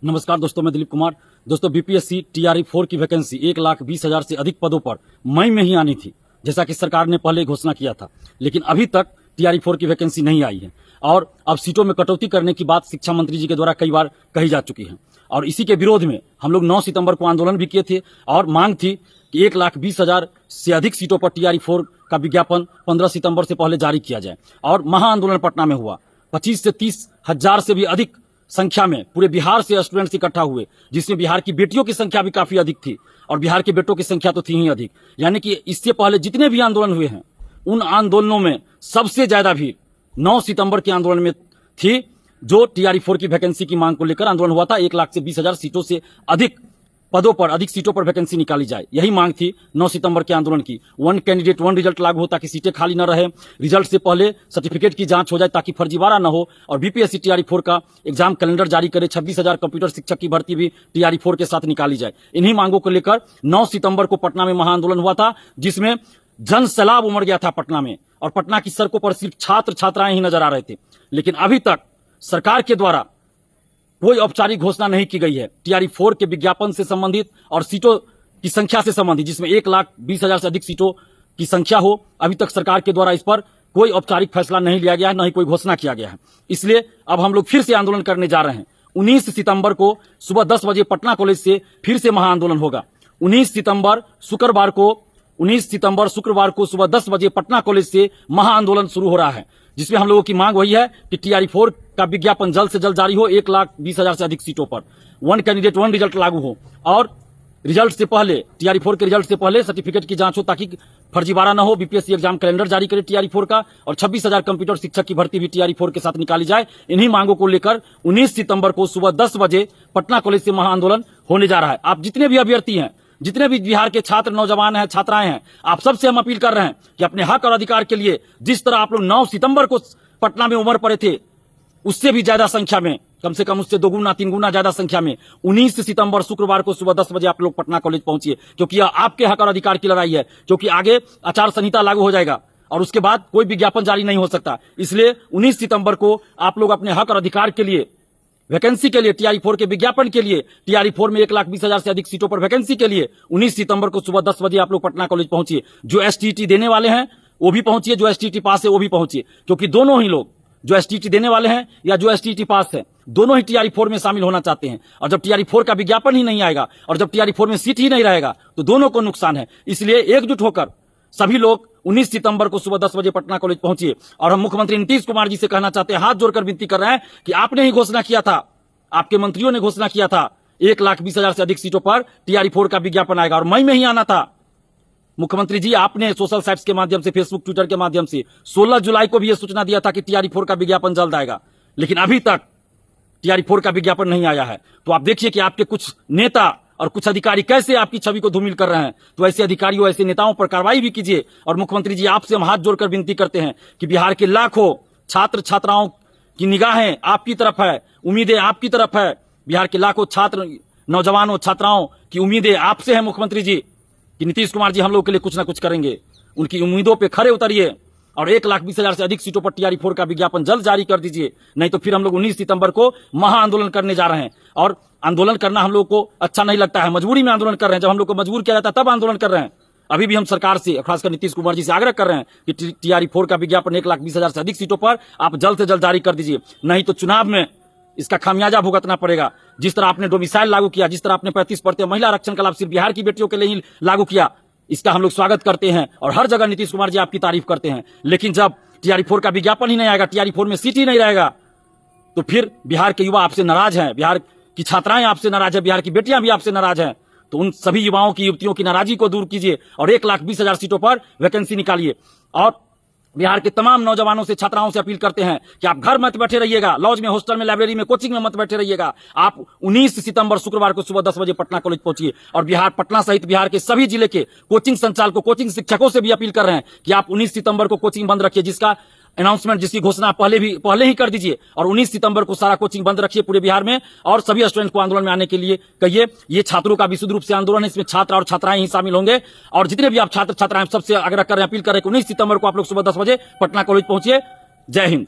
नमस्कार दोस्तों, मैं दिलीप कुमार। दोस्तों, बीपीएससी टीआरई 4 की वैकेंसी 1,20,000 से अधिक पदों पर मई में ही आनी थी, जैसा कि सरकार ने पहले घोषणा किया था। लेकिन अभी तक टीआरई 4 की वैकेंसी नहीं आई है और अब सीटों में कटौती करने की बात शिक्षा मंत्री जी के द्वारा कई बार कही जा चुकी है। और इसी के विरोध में हम लोग 9 सितंबर को आंदोलन भी किए थे और मांग थी कि 1,20,000 से अधिक सीटों पर टीआरई 4 का विज्ञापन 15 सितंबर से पहले जारी किया जाए। और महाआंदोलन पटना में हुआ। 25 से 30 हजार से भी अधिक संख्या में पूरे बिहार से स्टूडेंट्स इकट्ठा हुए, जिसमें बिहार की बेटियों की संख्या भी काफी अधिक थी और बिहार के बेटों की संख्या तो थी ही अधिक। यानी कि इससे पहले जितने भी आंदोलन हुए हैं उन आंदोलनों में सबसे ज्यादा भीड़ 9 सितंबर के आंदोलन में थी, जो टीआरई 4 की वैकेंसी की मांग को लेकर आंदोलन हुआ था। 1,20,000 सीटों से अधिक पदों पर, अधिक सीटों पर वैकेंसी निकाली जाए, यही मांग थी 9 सितंबर के आंदोलन की। 1 कैंडिडेट 1 रिजल्ट लागू हो ताकि सीटें खाली न रहे, रिजल्ट से पहले सर्टिफिकेट की जांच हो जाए ताकि फर्जीवाड़ा न हो, और बीपीएससी टीआरई 4 का एग्जाम कैलेंडर जारी करे। 26,000 कंप्यूटर शिक्षक की भर्ती भी टीआरई 4 के साथ निकाली जाए। इन्हीं मांगों को लेकर 9 सितंबर को पटना में महाआंदोलन हुआ था, जिसमें जन सैलाब उमड़ गया था पटना में, और पटना की सड़कों पर सिर्फ छात्र छात्राएं ही नजर आ रहे थे। लेकिन अभी तक सरकार के द्वारा कोई औपचारिक घोषणा नहीं की गई है टीआरई 4 के विज्ञापन से संबंधित और सीटों की संख्या से संबंधित, जिसमें 1,20,000 से अधिक सीटों की संख्या हो। अभी तक सरकार के द्वारा इस पर कोई औपचारिक फैसला नहीं लिया गया है, न ही कोई घोषणा किया गया है। इसलिए अब हम लोग फिर से आंदोलन करने जा रहे हैं। 19 सितंबर को सुबह 10 बजे पटना कॉलेज से फिर से महाआंदोलन होगा। 19 सितंबर शुक्रवार को सुबह 10 बजे पटना कॉलेज से महाआंदोलन शुरू हो रहा है, जिसमें हम लोगों की मांग वही है कि टीआरई 4 का विज्ञापन जल्द से जल्द जारी हो। 1,20,000 से अधिक सीटों पर 1 कैंडिडेट 1 रिजल्ट लागू हो, और रिजल्ट से पहले, टीआरई 4 के रिजल्ट से पहले सर्टिफिकेट की जांच हो ताकि फर्जीवाड़ा न हो। बीपीएससी एग्जाम कैलेंडर जारी करे टीआरई 4 का, और 26,000 कंप्यूटर शिक्षक की भर्ती भी टीआरई 4 के साथ निकाली जाए। इन्हीं मांगों को लेकर 19 सितंबर को सुबह 10 बजे पटना कॉलेज से महाआंदोलन होने जा रहा है। आप जितने भी अभ्यर्थी हैं, जितने भी बिहार के छात्र, नौजवान हैं, छात्राएं हैं, आप सबसे हम अपील कर रहे हैं कि अपने हक और अधिकार के लिए जिस तरह आप लोग 9 सितंबर को पटना में उमड़ पड़े थे, उससे भी ज्यादा संख्या में, कम से कम उससे 2 गुना 3 गुना ज्यादा संख्या में 19 सितंबर शुक्रवार को सुबह 10 बजे आप लोग पटना कॉलेज पहुंचिए, क्योंकि यह आपके हक और अधिकार की लड़ाई है। क्योंकि आगे आचार संहिता लागू हो जाएगा और उसके बाद कोई विज्ञापन जारी नहीं हो सकता। इसलिए 19 सितंबर को आप लोग अपने हक और अधिकार के लिए, वैकेंसी के लिए, टीआरई 4 के विज्ञापन के लिए, टीआरई 4 में 1,20,000 से अधिक सीटों पर वैकेंसी के लिए 19 सितंबर को सुबह 10 बजे आप लोग पटना कॉलेज पहुंचिए। जो एसटीटी देने वाले हैं वो भी पहुंचिए, जो एसटीटी पास है वो भी पहुंचिए, क्योंकि दोनों ही लोग, जो एसटीटी देने वाले हैं या जो एसटीटी पास है, दोनों ही टीआरई 4 में शामिल होना चाहते हैं। और जब टीआरई 4 का विज्ञापन ही नहीं आएगा और जब टीआरई 4 में सीट ही नहीं रहेगा तो दोनों को नुकसान है। इसलिए एकजुट होकर सभी लोग 19 सितंबर को सुबह 10 बजे पटना कॉलेज पहुंचिए। और हम मुख्यमंत्री नीतीश कुमार जी से कहना चाहते हैं, हाथ जोड़कर विनती कर रहे हैं कि आपने ही घोषणा किया था, आपके मंत्रियों ने घोषणा किया था 1,20,000 से अधिक सीटों पर टीआरई 4 का विज्ञापन आएगा और मई में ही आना था। मुख्यमंत्री जी, आपने सोशल साइट्स के माध्यम से, फेसबुक, ट्विटर के माध्यम से 16 जुलाई को भी यह सूचना दिया था कि टीआरई 4 का विज्ञापन जल्द आएगा, लेकिन अभी तक टीआरई 4 का विज्ञापन नहीं आया है। तो आप देखिए कि आपके कुछ नेता और कुछ अधिकारी कैसे आपकी छवि को धूमिल कर रहे हैं। तो ऐसे अधिकारियों, ऐसे नेताओं पर कार्रवाई भी कीजिए। और मुख्यमंत्री जी, आपसे हम हाथ जोड़कर विनती करते हैं कि बिहार के लाखों छात्र छात्राओं की निगाहें आपकी तरफ है, उम्मीदें आपकी तरफ है। बिहार के लाखों छात्र, नौजवानों, छात्राओं की उम्मीदें आपसे है मुख्यमंत्री जी, कि नीतीश कुमार जी हम लोग के लिए कुछ ना कुछ करेंगे। उनकी उम्मीदों पे खरे उतरिए और 1,20,000 से अधिक सीटों पर टीआरई 4 का विज्ञापन जल्द जारी कर दीजिए, नहीं तो फिर हम लोग 19 सितंबर को महाआंदोलन करने जा रहे हैं। और आंदोलन करना हम लोग को अच्छा नहीं लगता है, मजबूरी में आंदोलन कर रहे हैं। जब हम लोग को मजबूर किया जाता है तब आंदोलन कर रहे हैं। अभी भी हम सरकार से, खासकर नीतीश कुमार जी से आग्रह कर रहे हैं कि टीआरई 4 का विज्ञापन 1,20,000 से अधिक सीटों पर आप जल्द से जल्द जारी कर दीजिए, नहीं तो चुनाव में इसका खामियाजा भुगतना पड़ेगा। जिस तरह आपने डोमिसाइल लागू किया, जिस तरह आपने 35% महिला आरक्षण का लाभ सिर्फ बिहार की बेटियों के लिए ही लागू किया, इसका हम लोग स्वागत करते हैं और हर जगह नीतीश कुमार जी आपकी तारीफ करते हैं। लेकिन जब टीआरई 4 का विज्ञापन ही नहीं आएगा, टीआरई 4 में सीट ही नहीं रहेगा, तो फिर बिहार के युवा आपसे नाराज हैं, बिहार की छात्राएं आपसे नाराज है, बिहार की बेटियां भी आपसे नाराज हैं। तो उन सभी युवाओं की, युवतियों की नाराजगी को दूर कीजिए और 1,20,000 सीटों पर वैकेंसी निकालिए। और बिहार के तमाम नौजवानों से, छात्राओं से अपील करते हैं कि आप घर मत बैठे रहिएगा, लॉज में, हॉस्टल में, लाइब्रेरी में, कोचिंग में मत बैठे रहिएगा। आप 19 सितंबर शुक्रवार को सुबह 10 बजे पटना कॉलेज पहुंचिए। और बिहार, पटना सहित बिहार के सभी जिले के कोचिंग संचालकों, कोचिंग शिक्षकों से भी अपील कर रहे हैं कि आप 19 सितंबर को कोचिंग बंद रखिए, जिसका अनाउंसमेंट, जिसकी घोषणा पहले ही कर दीजिए। और 19 सितंबर को सारा कोचिंग बंद रखिए पूरे बिहार में, और सभी स्टूडेंट को आंदोलन में आने के लिए कहिए। ये छात्रों का विशुद्ध रूप से आंदोलन है, इसमें छात्र और छात्राएं ही शामिल होंगे। और जितने भी आप छात्र छात्राएं, सबसे आग्रह कर रहे हैं, अपील कर रहे हैं, 19 सितंबर को आप लोग सुबह 10 बजे पटना कॉलेज पहुंचिए। जय हिंद।